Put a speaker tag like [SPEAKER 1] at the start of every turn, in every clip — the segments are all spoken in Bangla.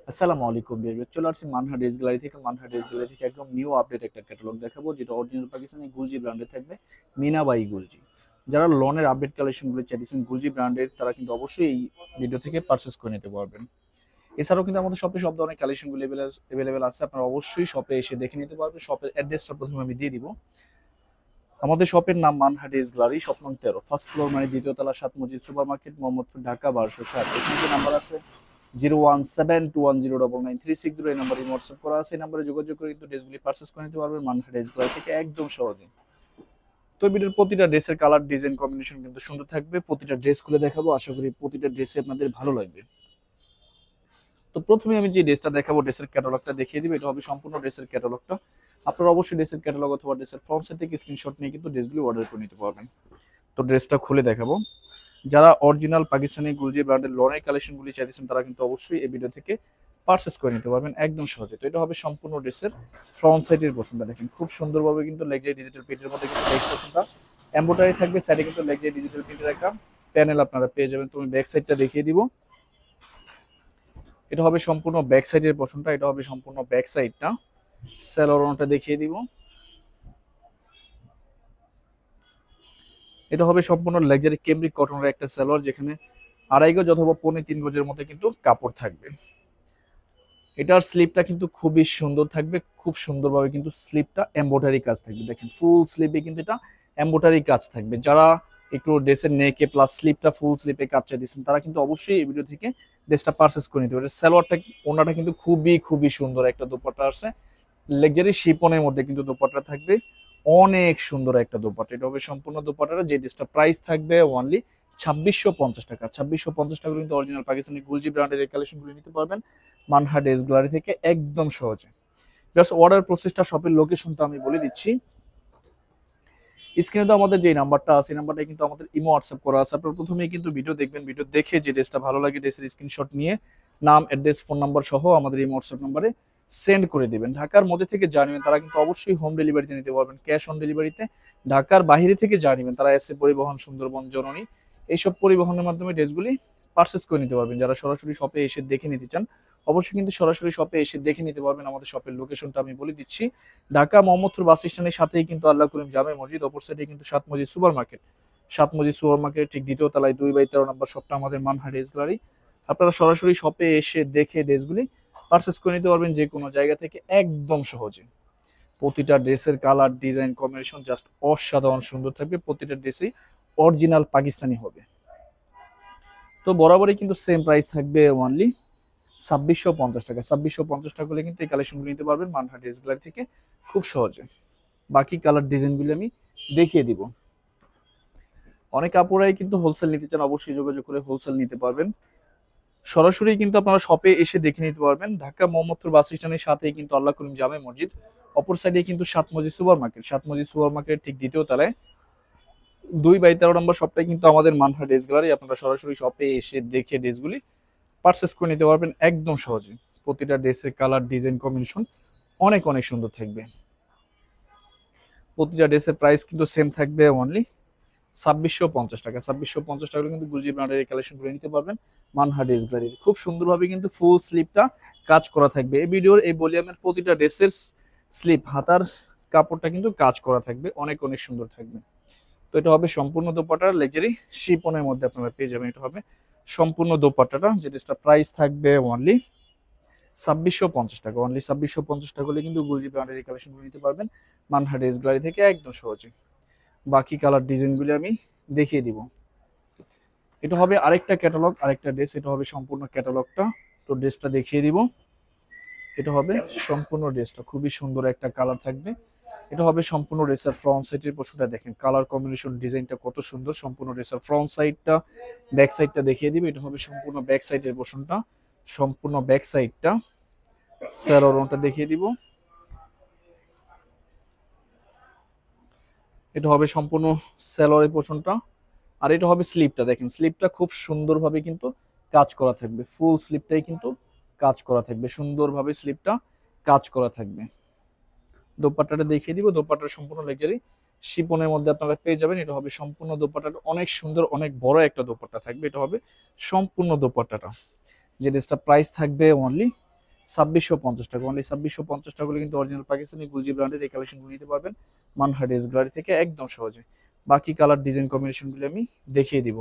[SPEAKER 1] আসসালামু আলাইকুম বিয়ার চলে আসছি মানহা ড্রেস গ্যালারি থেকে। মানহা ড্রেস গ্যালারি থেকে একদম নিউ আপডেট একটা ক্যাটালগ দেখাবো, যেটা অরিজিনাল পাকিস্তানি গুলজি ব্র্যান্ডে থাকবে। মিনাবাই গুলজি। যারা লনের আপডেট কালেকশনগুলো চাইছেন গুলজি ব্র্যান্ডের, তারা কিন্তু অবশ্যই এই ভিডিও থেকে পারচেস করে নিতে পারবেন। এছাড়াও কিন্তু আমাদের শপে সব ধরনের কালেকশনগুলো অ্যাভেলেবেল আছে, আপনারা অবশ্যই শপে এসে দেখে নিতে পারবেন। শপের অ্যাড্রেসটা প্রথমে আমি দিয়ে দিব। আমাদের শপের নাম মানহা ড্রেস গ্যালারি, শপ নং 13, ফার্স্ট ফ্লোর, মানে দ্বিতীয় তলা, সাত মসজিদ সুপার মার্কেট, মোহাম্মদপুর, ঢাকা 1207। এখানে যে নাম্বার আছে 01721099360, এই নাম্বারে হোয়াটসঅ্যাপ করা আছে। এই নাম্বারে যোগাযোগ করে কিন্তু ড্রেসগুলি পারচেস করে নিতে পারবেন মানহা ড্রেস গ্যালারি থেকে একদম সহজে। তো ভিডিওর প্রতিটা ড্রেসের কালার ডিজাইন কম্বিনেশন কিন্তু সুন্দর থাকবে। প্রতিটা ড্রেস খুলে দেখাবো, আশা করি প্রতিটা ড্রেসে আপনাদের ভালো লাগবে। তো প্রথমে আমি যে ড্রেসটা দেখাবো, ড্রেসের ক্যাটালগটা দেখিয়ে দিব। এটা হবে সম্পূর্ণ ড্রেসের ক্যাটালগটা। আপনারা অবশ্যই ড্রেসের ক্যাটালগ অথবা ড্রেসের ফ্রন্ট সাইড থেকে স্ক্রিনশট নিয়ে কিন্তু ড্রেসগুলি অর্ডার করে নিতে পারবেন। তো ড্রেসটা খুলে দেখাবো। যারা অরিজিনাল পাকিস্তানি গুলজি ব্র্যান্ডের লনের কালেকশনগুলি চাইছেন, তারা কিন্তু অবশ্যই এই ভিডিও থেকে পারচেস করে নিতে পারবেন একদম সহজে। তো এটা হবে সম্পূর্ণ ড্রেসের ফ্রন্ট সাইডের পোর্শনটা। দেখেন খুব সুন্দরভাবে কিন্তু লেগজারি ডিজিটাল প্রিন্টের মধ্যে কিন্তু ব্যাক পোর্শনটা এমব্রয়ডারি থাকবে। সাইডে কিন্তু লেগজারি ডিজিটাল প্রিন্টের একটা প্যানেল আপনারা পেয়ে যাবেন। তুমি ব্যাক সাইডটা দেখিয়ে দিব। এটা হবে সম্পূর্ণ ব্যাক সাইডের পোর্শনটা। এটা হবে সম্পূর্ণ ব্যাক সাইডটা। স্যালোরনটা দেখিয়ে দিব। এটা হবে সম্পূর্ণ লাক্সারি কেমব্রিক কটনের একটা সালোয়ার, যেখানে 2.5 গজ অথবা 3.25 গজের মধ্যে কিন্তু কাপড় থাকবে। এটার স্লিপটা কিন্তু খুবই সুন্দর থাকবে, খুব সুন্দরভাবে কিন্তু স্লিপটা এমব্রয়ডারি কাজ থাকবে। দেখেন ফুল স্লিপে কিন্তু এটা এমব্রয়ডারি কাজ থাকবে। যারা একটু ড্রেসের নেকে প্লাস স্লিপটা ফুল স্লিপে কাজ চাইছেন, তারা কিন্তু অবশ্যই এই ভিডিও থেকে ড্রেসটা পারচেস করে নিতে পারবে। সালোয়ারটা ওনাটা কিন্তু খুবই খুবই সুন্দর একটা দোপাট্টা আছে, লাক্সারি শিপনের মধ্যে কিন্তু দোপাট্টা থাকবে। অনেক সুন্দর একটা দোপাট্টা। এটা হবে সম্পূর্ণ দোপাট্টাটা, যে ড্রেসটা প্রাইস থাকবে অনলি 2650 টাকা। 2650 টাকা কিন্তু অরিজিনাল পাকিস্তানি গুলজি ব্র্যান্ডের এই কালেকশনগুলো নিতে পারবেন মানহা ড্রেস গ্যালারি থেকে একদম সহজে। জাস্ট অর্ডার প্রসেসটা, শপের লোকেশনটা আমি বলে দিচ্ছি। স্ক্রিনে তো আমাদের যে নাম্বারটা আছে, এই নাম্বারটা কিন্তু আমাদের ইমো হোয়াটসঅ্যাপ করা আছে। আপনারা প্রথমেই কিন্তু ভিডিও দেখবেন, ভিডিও দেখে যে ড্রেসটা ভালো লাগে ড্রেসের স্ক্রিনশট নিয়ে নাম, অ্যাড্রেস, ফোন নাম্বার সহ আমাদের ইমো হোয়াটসঅ্যাপ নাম্বারে সেন্ড করে দিবেন। ঢাকার মধ্যে থেকে জানিবেন, তারা কিন্তু অবশ্যই হোম ডেলিভারিতে নিতে পারবেন, ক্যাশ অন ডেলিভারিতে। ঢাকার বাইরে থেকে জানিবেন, তারা এসে পরিবহন, সুন্দরবন, জননী, এইসব পরিবহনের মাধ্যমে ড্রেসগুলি পারচেস করে নিতে পারবেন। যারা সরাসরি শপে এসে দেখে নিতে চান, অবশ্যই কিন্তু সরাসরি শপে এসে দেখে নিতে পারবেন। আমাদের শপের লোকেশনটা আমি বলে দিচ্ছি। ঢাকা মোহাম্মদপুর বাস স্ট্যান্ডের সাথেই কিন্তু আল্লাহ করিম জামে মসজিদ, অপর সাইডে কিন্তু সাত মসজিদ সুপার মার্কেট। সাত মসজিদ সুপার মার্কেট ঠিক দ্বিতীয় তলায় 2/13 নম্বর শপটা আমাদের মানহা ড্রেস গ্যালারি। আপনারা সরাসরি শপে এসে দেখে ড্রেসগুলি পারচেস করে নিতে পারবেন যে কোনো জায়গা থেকে একদম সহজে। প্রতিটা ড্রেসের কালার ডিজাইন কম্বিনেশন জাস্ট অসাধারণ সুন্দর থাকবে। প্রতিটা ড্রেসই অরিজিনাল পাকিস্তানি হবে। তো বরাবরই কিন্তু সেম প্রাইস থাকবে অনলি 2650 টাকা। 2650 টাকা হলে কিন্তু এই কালেকশনগুলো নিতে পারবেন মানহা ড্রেস গ্যালারি থেকে খুব সহজে। বাকি কালার ডিজাইনগুলো আমি দেখিয়ে দিব। অনেক আপুরাই কিন্তু হোলসেল নিতে চান, অবশ্যই যোগাযোগ করে হোলসেল নিতে পারবেন। সরাসরি কিন্তু আপনারা শপে এসে দেখে নিতে পারবেন। ঢাকা মোহাম্মদপুর বাস স্ট্যান্ডের সাথেই কিন্তু আল্লাহ করিম জামে মসজিদ, অপর সাইডে কিন্তু সাত মসজিদ সুপার মার্কেট। সাত মসজিদ সুপার মার্কেট ঠিক দ্বিতীয় তলায় 2/13 নম্বর শপটাই কিন্তু আমাদের মানহা ড্রেস গ্যালারি। আপনারা সরাসরি শপে এসে দেখে ড্রেসগুলি পারচেস করে নিতে পারবেন একদম সহজে। প্রতিটা ড্রেসের কালার ডিজাইন কম্বিনেশন অনেক অনেক সুন্দর থাকবে। প্রতিটা ড্রেসের প্রাইস কিন্তু সেম থাকবে অনলি 2650 টাকা। 2650 টাকা কিন্তু গুলজি ব্র্যান্ডের এই কালেকশন করে নিতে পারবেন মানহা ড্রেস গ্যালারি। খুব সুন্দরভাবে কিন্তু ফুল স্লিপটা কাজ করা থাকবে। এই ভিডিওর এই ভলিউমের প্রতিটা ড্রেসের স্লিপ, হাতার কাপড়টা কিন্তু কাজ করা থাকবে, অনেক অনেক সুন্দর থাকবে। তো এটা হবে সম্পূর্ণ দোপাট্টার লাক্সারি শিপনের মধ্যে আপনারা পেয়ে যাবেন। এটা হবে সম্পূর্ণ দোপাট্টাটা, যে ড্রেসটা প্রাইস থাকবে অনলি 2650 টাকা। অনলি 2650 টাকা হলে কিন্তু গুলজি ব্র্যান্ডের এই কালেকশনগুলো নিতে পারবেন মানহা ড্রেস গ্যালারি থেকে একদম সহজে। বাকি কালার ডিজাইনগুলো আমি দেখিয়ে দিব। এটা হবে আরেকটা ক্যাটালগ, আরেকটা ড্রেস। এটা হবে সম্পূর্ণ ক্যাটালগটা। তো ড্রেসটা দেখিয়ে দিব। এটা হবে সম্পূর্ণ ড্রেসটা, খুবই সুন্দর একটা কালার থাকবে। এটা হবে সম্পূর্ণ ড্রেসের ফ্রন্ট সাইডের পোর্শনটা। দেখেন কালার কম্বিনেশন ডিজাইনটা কত সুন্দর। সম্পূর্ণ ড্রেসের ফ্রন্ট সাইডটা, ব্যাক সাইডটা দেখিয়ে দিবে। এটা হবে সম্পূর্ণ ব্যাক সাইডের পোর্শনটা, সম্পূর্ণ ব্যাক সাইডটা। স্যালোরনটা দেখিয়ে দিব। এটা হবে সম্পূর্ণ স্যালোয়ারের পোর্শনটা। আর এটা হবে স্লিপটা। দেখেন স্লিপটা খুব সুন্দরভাবে কিন্তু কাজ করা থাকবে। ফুল স্লিপটাই কিন্তু কাজ করা থাকবে, সুন্দরভাবে স্লিপটা কাজ করা থাকবে। দোপাট্টাটা দেখিয়ে দিব। দোপাট্টাটা সম্পূর্ণ লাক্সারি শিপনের মধ্যে আপনারা পেয়ে যাবেন। এটা হবে সম্পূর্ণ দোপাট্টাটা অনেক সুন্দর, অনেক বড় একটা দোপাট্টা থাকবে। এটা হবে সম্পূর্ণ দোপাট্টাটা, যে ড্রেসটা প্রাইস থাকবে অনলি 2650 টাকা, অনলি 2650 টাকা হলে কিন্তু অরিজিনাল পাকিস্তানি গুলজি ব্র্যান্ডের এই কালেকশনগুলো নিতে পারবেন মানহাট ড্রেস গ্যালারি থেকে একদম সহজে। বাকি কালার ডিজাইন কম্বিনেশনগুলো আমি দেখিয়ে দিব।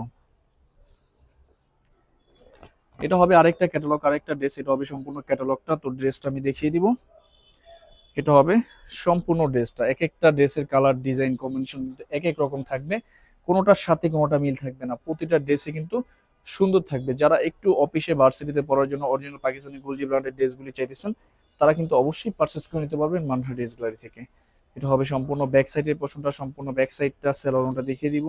[SPEAKER 1] এটা হবে আরেকটা ক্যাটালগ, আরেকটা ড্রেস, এটা হবে সম্পূর্ণ ক্যাটালগটা। তো ড্রেসটা আমি দেখিয়ে দিব। এটা হবে সম্পূর্ণ ড্রেসটা, এক একটা ড্রেসের কালার ডিজাইন কম্বিনেশন এক এক রকম থাকবে, কোনোটার সাথে কোনোটা মিল থাকবে না, প্রতিটা ড্রেসে কিন্তু সুন্দর থাকবে। যারা একটু অফিসে ভার্সিটিতে পড়ার জন্য অরিজিনাল পাকিস্তানি গুলজি ব্র্যান্ডের ড্রেসগুলি চাইতেছেন তারা কিন্তু অবশ্যই পারচেস করে নিতে পারবেন মানহা ড্রেস গ্যালারি থেকে। এটা হবে সম্পূর্ণ ব্যাক সাইডের পোর্শনটা, সম্পূর্ণ ব্যাক সাইডটা সেলরনটা দেখিয়ে দিব।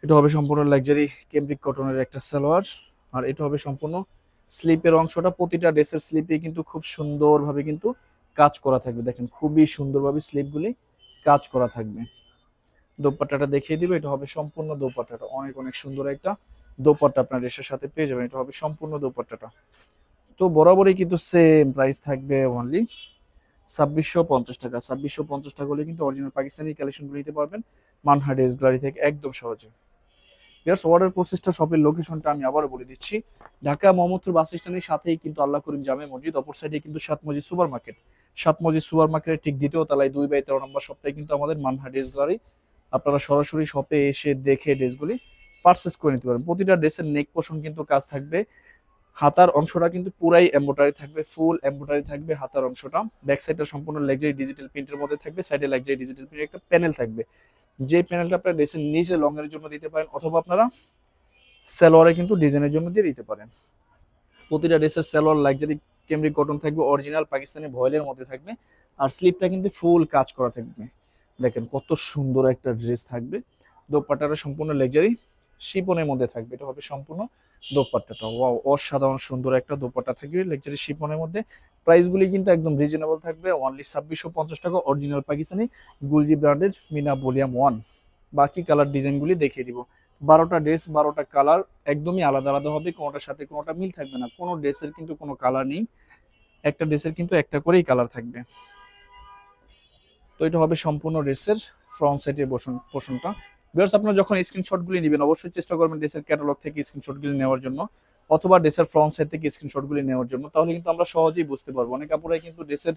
[SPEAKER 1] এটা হবে সম্পূর্ণ লাক্সারি কেমব্রিক কটনের একটা সালোয়ার। আর এটা হবে সম্পূর্ণ স্লিপের অংশটা, প্রতিটা ড্রেসের স্লিপে কিন্তু খুব সুন্দরভাবে কিন্তু কাজ করা থাকবে, দেখেন খুবই সুন্দরভাবে স্লিপগুলি কাজ করা থাকবে। দোপাট্টাটা দেখিয়ে দিব। এটা হবে সম্পূর্ণ দোপাট্টাটা, অনেক অনেক সুন্দর একটা দোপাট্টা আপনার ড্রেসের সাথে পেয়ে যাবেন। এটা হবে সম্পূর্ণ দোপাট্টাটা। তো বরাবরই কিন্তু সেম প্রাইস থাকবে, অনলি 2650 টাকা। 2650 টাকা হলে কিন্তু অরিজিনাল পাকিস্তানি কালেকশনগুলো নিতে পারবেন মানহা ড্রেস গ্যালারি থেকে একদম সহজে। ইয়ার্স অর্ডার প্রসেসটা, শপের লোকেশনটা আমি আবারও বলে দিচ্ছি। ঢাকা মোহাম্মদপুর বাস স্ট্যান্ডের সাথেই কিন্তু আল্লাহ করিম জামে মসজিদ, অপর সাইডে কিন্তু সাত মসজিদ সুপার মার্কেট। সাত মসজিদ সুপার মার্কেটের ঠিক দ্বিতীয় তলায় 2/13 নম্বর শপটাই কিন্তু আমাদের মানহা ড্রেস গ্যালারি। আপনারা সরাসরি শপে এসে দেখে ড্রেসগুলি পারচেস করে নিতে পারেন। প্রতিটা ড্রেসের নেক পোর্শন কিন্তু কাজ থাকবে, হাতার অংশটা কিন্তু পুরাই এমব্রয়ডারি থাকবে, ফুল এমব্রয়ডারি থাকবে হাতার অংশটা। ব্যাক সাইডটা সম্পূর্ণ লাক্সারি ডিজিটাল প্রিন্টের মধ্যে থাকবে, সাইডে লাক্সারি ডিজিটাল প্রিন্টের একটা প্যানেল থাকবে, যে প্যানেলটা আপনারা ড্রেসের নিচে লং এর জন্য দিতে পারেন অথবা আপনারা সালোয়ারে কিন্তু ডিজাইনের জন্য দিয়ে দিতে পারেন। প্রতিটা ড্রেসের সালোয়ার লাক্সারি কেমব্রিক কটন থাকবে, অরিজিনাল পাকিস্তানি ভয়েলের মধ্যে থাকবে, আর স্লিপটা কিন্তু ফুল কাজ করা থাকবে। দেখেন কত সুন্দর একটা ড্রেস থাকবে। দোপাট্টাটা সম্পূর্ণ লাক্সারি শিপনের মধ্যে থাকবে। এটা হবে সম্পূর্ণ দোপাট্টাটা, ওয়াও অসাধারণ সুন্দর একটা দোপাট্টা থাকবে লাক্সারি শিপনের মধ্যে। প্রাইসগুলি কিন্তু একদম রিজনেবল থাকবে, অনলি 2650 টাকা, অরিজিনাল পাকিস্তানি গুলজি ব্র্যান্ডের মিনা ভলিউম 1। বাকি কালার ডিজাইনগুলি দেখিয়ে দিব। 12টা ড্রেস 12টা কালার একদমই আলাদা আলাদা হবে, কোনোটার সাথে কোনোটা মিল থাকবে না, কোনো ড্রেসের কিন্তু কোনো কালার নেই, একটা ড্রেসের কিন্তু একটা করেই কালার থাকবে। তো এটা হবে সম্পূর্ণ ড্রেসের ফ্রন্ট সাইডের পোর্শনটা। ভিউয়ার্স আপনারা যখন স্ক্রিনশটগুলি নেবেন অবশ্যই চেষ্টা করবেন ড্রেসের ক্যাটালগ থেকে স্ক্রিনশটগুলি নেওয়ার জন্য অথবা ড্রেসের ফ্রন্ট সাইড থেকে স্ক্রিনশটগুলি নেওয়ার জন্য, তাহলে কিন্তু আমরা সহজেই বুঝতে পারবো। অনেক আপুরাই কিন্তু ড্রেসের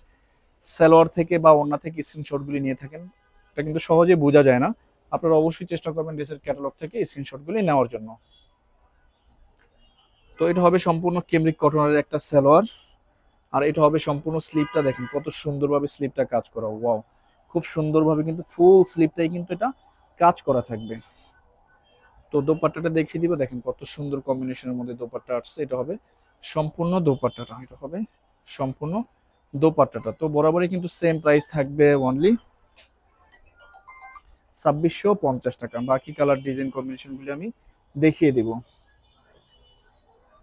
[SPEAKER 1] সালোয়ার থেকে বা ওড়না থেকে স্ক্রিনশটগুলি নিয়ে থাকেন, এটা কিন্তু সহজেই বোঝা যায় না। আপনারা অবশ্যই চেষ্টা করবেন ড্রেসের ক্যাটালগ থেকে স্ক্রিনশটগুলি নেওয়ার জন্য। তো এটা হবে সম্পূর্ণ কেমব্রিক কটনের একটা সালোয়ার, আর এটা হবে সম্পূর্ণ স্লিপটা, দেখেন কত সুন্দরভাবে স্লিপটা কাজ করা, ওয়াও খুব সুন্দরভাবে কিন্তু ফুল স্লিপটাই কিন্তু এটা কাজ করা থাকবে। তো দোপাট্টাটা দেখিয়ে দিব, দেখেন কত সুন্দর কম্বিনেশনের মধ্যে দোপাট্টা আসছে। এটা হবে সম্পূর্ণ দোপাট্টাটা, এটা হবে সম্পূর্ণ দোপাট্টাটা। তো বরাবরই কিন্তু সেম প্রাইস থাকবে, অনলি 2650 টাকা। বাকি কালার ডিজাইন কম্বিনেশনগুলি আমি দেখিয়ে দিব।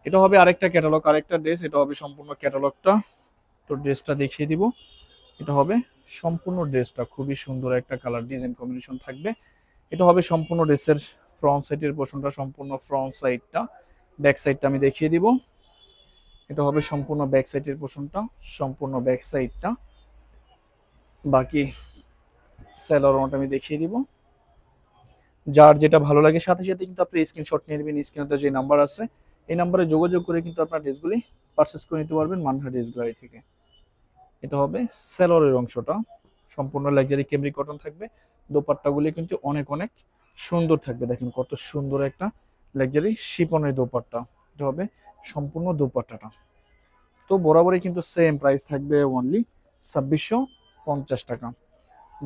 [SPEAKER 1] এটা হবে আরেকটা ক্যাটালগ, আরেকটা ড্রেস, এটা হবে সম্পূর্ণ ক্যাটালগটা। তো ড্রেসটা দেখিয়ে দিব। এটা হবে সম্পূর্ণ ড্রেসটা, খুবই সুন্দর একটা কালার ডিজাইন কম্বিনেশন থাকবে। এটা হবে সম্পূর্ণ ড্রেসের ফ্রন্ট সাইডের পোর্শনটা, সম্পূর্ণ ফ্রন্ট সাইডটা। ব্যাক সাইডটা আমি দেখিয়ে দিব। এটা হবে সম্পূর্ণ ব্যাক সাইডের পোর্শনটা, সম্পূর্ণ ব্যাক সাইডটা। বাকি স্যালোয়ারটা আমি দেখিয়ে দিব। যার যেটা ভালো লাগে সাথে সাথে কিন্তু আপনি স্ক্রিনশট নিয়ে নেবেন, স্ক্রিনে যে নাম্বার আছে এই নাম্বারে যোগাযোগ করে কিন্তু আপনার ড্রেসগুলি পারচেস করে নিতে পারবেন মানহা ড্রেস গ্যালারি থেকে। এটা হবে সালোয়ারের অংশটা, সম্পূর্ণ লাক্সারি কেমব্রিক কটন থাকবে। দোপাট্টাগুলি কিন্তু অনেক অনেক সুন্দর থাকবে, দেখেন কত সুন্দর একটা লাক্সারি শিপনের দোপাট্টা। এটা হবে সম্পূর্ণ দোপাট্টাটা। তো বরাবরই কিন্তু সেম প্রাইস থাকবে, অনলি 2650 টাকা।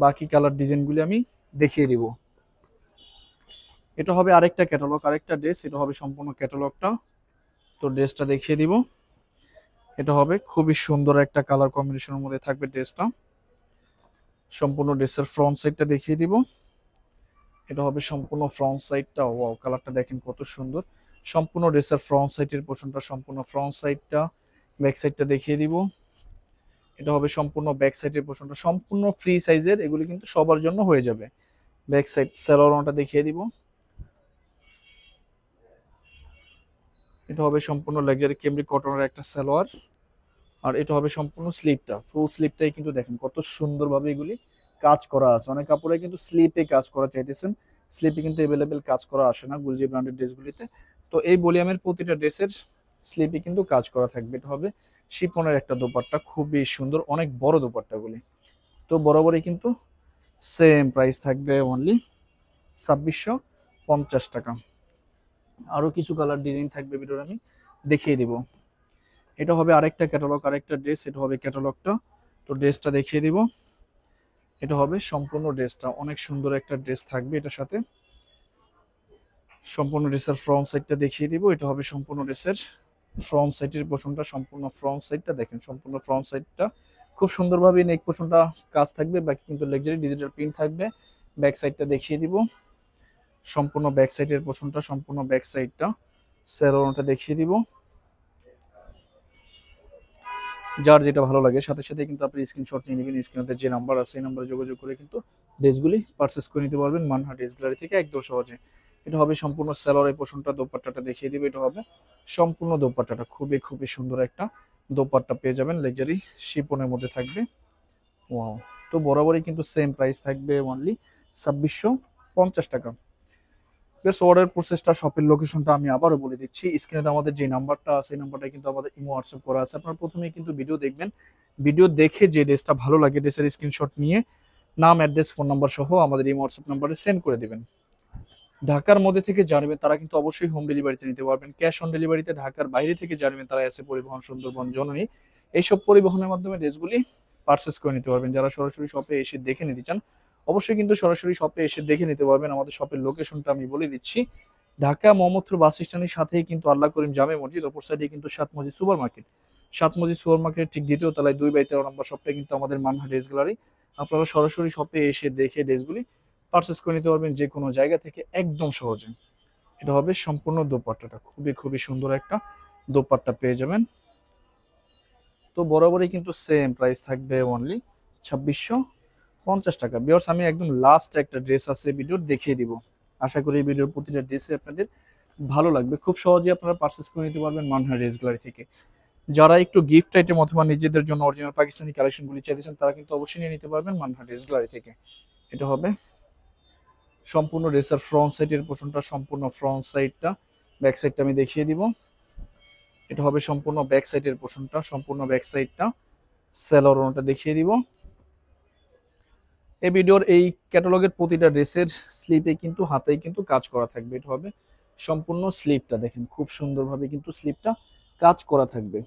[SPEAKER 1] বাকি কালার ডিজাইনগুলি আমি দেখিয়ে দিব। এটা হবে আরেকটা ক্যাটালগ, আরেকটা ড্রেস, এটা হবে সম্পূর্ণ ক্যাটালগটা। তো ড্রেসটা দেখিয়ে দিব। এটা হবে খুবই সুন্দর একটা কালার কম্বিনেশনের মধ্যে থাকবে ড্রেসটা। সম্পূর্ণ ড্রেসের ফ্রন্ট সাইডটা দেখিয়ে দিব। এটা হবে সম্পূর্ণ ফ্রন্ট সাইডটা, ওয়াও কালারটা দেখেন কত সুন্দর। সম্পূর্ণ ড্রেসের ফ্রন্ট সাইডের পোর্শনটা, সম্পূর্ণ ফ্রন্ট সাইডটা। ব্যাক সাইডটা দেখিয়ে দিব। এটা হবে সম্পূর্ণ ব্যাক সাইডের পোর্শনটা, সম্পূর্ণ ফ্রি সাইজের, এগুলি কিন্তু সবার জন্য হয়ে যাবে। ব্যাক সাইড সালোয়ারটা দেখিয়ে দিব। এটা হবে সম্পূর্ণ লাক্সারি কেমব্রিক কটনের একটা সালোয়ার, আর এটা হবে সম্পূর্ণ স্লিপটা, ফুল স্লিপটাই কিন্তু দেখেন কত সুন্দরভাবে এগুলি কাজ করা আছে। অনেক কাপড়ে কিন্তু স্লিপে কাজ করা চাইতেছেন, স্লিপে কিন্তু অ্যাভেলেবেল কাজ করা আসে না গুলজি ব্র্যান্ডের ড্রেসগুলিতে। তো এই ভলিউমের প্রতিটা ড্রেসের স্লিপে কিন্তু কাজ করা থাকবে। এটা হবে শিফনের একটা দোপাট্টা, খুবই সুন্দর, অনেক বড় দোপাট্টাগুলি। তো বরাবরই কিন্তু সেম প্রাইস থাকবে অনলি 2650 টাকা। আরো কিছু কালার ডিজাইন থাকবে ভিডিওর আমি দেখিয়ে দিব। এটা হবে আরেকটা ক্যাটালগ, আরেকটা ড্রেস, এটা হবে ক্যাটালগটা। তো ড্রেসটা দেখিয়ে দিব। এটা হবে সম্পূর্ণ ড্রেসটা, অনেক সুন্দর একটা ড্রেস থাকবে এটার সাথে। সম্পূর্ণ ড্রেসের ফ্রন্ট সাইডটা দেখিয়ে দিব। এটা হবে সম্পূর্ণ ড্রেসের ফ্রন্ট সাইডের পোর্শনটা, সম্পূর্ণ ফ্রন্ট সাইডটা দেখেন, সম্পূর্ণ ফ্রন্ট সাইডটা খুব সুন্দরভাবে নেক পোর্শনটা কাজ থাকবে, বাকি কিন্তু লাক্সারি ডিজিটাল প্রিন্ট থাকবে। ব্যাক সাইডটা দেখিয়ে দিব। সম্পূর্ণ ব্যাক সাইডের পোর্শনটা, সম্পূর্ণ ব্যাক সাইডটা সেলোনটা দেখিয়ে দিব। যার যেটা ভালো লাগে সাথে সাথে কিন্তু আপনি স্ক্রিনশট নিয়ে নেবেন। স্ক্রিনে যে নাম্বার আছে এই নাম্বারে যোগাযোগ করে কিন্তু ড্রেসগুলি পারচেস করে নিতে পারবেন মানহা ড্রেস গ্যালারি থেকে একদম সহজে। এটা হবে সম্পূর্ণ সেলোয়ারের পোর্শনটা, দোপাট্টাটা দেখিয়ে দিবে। এটা হবে সম্পূর্ণ দোপাট্টাটা, খুবই খুবই সুন্দর একটা দোপাট্টা পেয়ে যাবেন, লাক্সারি শিপনের মধ্যে থাকবে। ওয়াও। তো বরাবরই কিন্তু সেম প্রাইস থাকবে অনলি 2650 টাকা। অর্ডার প্রসেসটা, শপের লোকেশনটা আমি আবারও বলে দিচ্ছি। স্ক্রিনে আমাদের যে নাম্বারটা আছে এই নাম্বারটা কিন্তু আমাদের ইমো হোয়াটসঅ্যাপ করা আছে। আপনার প্রথমেই কিন্তু ভিডিও দেখবেন, ভিডিও দেখে যে ড্রেসটা ভালো লাগে ড্রেসের স্ক্রিনশট নিয়ে নাম, অ্যাড্রেস, ফোন নাম্বার সহ আমাদের ইমো হোয়াটসঅ্যাপ নাম্বারে সেন্ড করে দিবেন। ঢাকার মধ্যে থেকে জানবেন তারা কিন্তু অবশ্যই হোম ডেলিভারিতে নিতে পারবেন। ক্যাশ অন ডেলিভারিতে ঢাকার বাইরে থেকে জানবেন তারা এসে পরিবহন, সুন্দরবন, জননী এইসব পরিবহনের মাধ্যমে ড্রেসগুলি পারচেস করে নিতে পারবেন। যারা সরাসরি শপে এসে দেখে নিতে চান অবশ্যই কিন্তু সরাসরি শপে এসে দেখে নিতে পারবেন। আমাদের শপের লোকেশনটা আমি বলে দিচ্ছি। ঢাকা মোহাম্মদপুর বাস স্ট্যান্ডের সাথেই কিন্তু আল্লাহ করিম জামে মসজিদ, অপর সাইডে কিন্তু সাত মসজিদ সুপার মার্কেট। সাত মসজিদ সুপার মার্কেট ঠিক দ্বিতীয় তলায় 2/13 নম্বর শপটা কিন্তু আমাদের মানহা ড্রেস গ্যালারি। আপনারা সরাসরি শপে এসে দেখে ড্রেসগুলি পারচেস করে নিতে পারবেন যে কোনো জায়গা থেকে একদম সহজে। এটা হবে সম্পূর্ণ দোপাট্টাটা, খুবই খুবই সুন্দর একটা দোপাট্টা পেয়ে যাবেন। তো বরাবরই কিন্তু সেম প্রাইস থাকবে অনলি 2650 টাকা। বিয়ার্স আমি একদম লাস্ট একটা ড্রেস আছে ভিডিও দেখিয়ে দিব। আশা করি এই ভিডিওর প্রতিটা ড্রেসে আপনাদের ভালো লাগবে, খুব সহজে আপনারা পারচেস করে নিতে পারবেন মানহা ড্রেস গ্যালারি থেকে। যারা একটু গিফট আইটেম অথবা নিজেদের জন্য অরিজিনাল পাকিস্তানি কালেকশনগুলি চাইছেন তারা কিন্তু অবশ্যই নিয়ে নিতে পারবেন মানহা ড্রেস গ্যালারি থেকে। এটা হবে সম্পূর্ণ ড্রেসের ফ্রন্ট সাইডের পোর্শনটা, সম্পূর্ণ ফ্রন্ট সাইডটা। ব্যাক সাইডটা আমি দেখিয়ে দিব। এটা হবে সম্পূর্ণ ব্যাক সাইডের পোর্শনটা, সম্পূর্ণ ব্যাক সাইডটা সেলোয়ারটা দেখিয়ে দিব। এই ভিডিওর এই ক্যাটালগের প্রতিটা ড্রেসের স্লিপে কিন্তু হাতেই কিন্তু কাজ করা থাকবে। এটা হবে সম্পূর্ণ স্লিপটা দেখেন, খুব সুন্দরভাবে কিন্তু স্লিপটা কাজ করা থাকবে।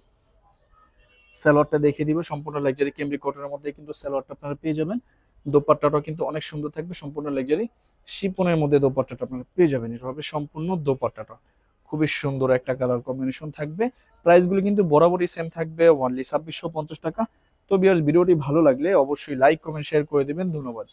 [SPEAKER 1] সালোয়ারটা দেখিয়ে দিব। সম্পূর্ণ লাক্সারি ক্যামরি কটনের মধ্যে কিন্তু সালোয়ারটা আপনারা পেয়ে যাবেন। দোপাট্টাটাও কিন্তু অনেক সুন্দর থাকবে, সম্পূর্ণ লাক্সারি শিপনের মধ্যে দোপাট্টাটা আপনারা পেয়ে যাবেন। এটা হবে সম্পূর্ণ দোপাট্টাটা, খুবই সুন্দর একটা কালার কম্বিনেশন থাকবে। প্রাইসগুলো কিন্তু বরাবরই সেম থাকবে অনলি 2650 টাকা। তো ভিউয়ার্স ভিডিওটি ভালো লাগলে অবশ্যই লাইক, কমেন্ট, শেয়ার করে দিবেন। ধন্যবাদ।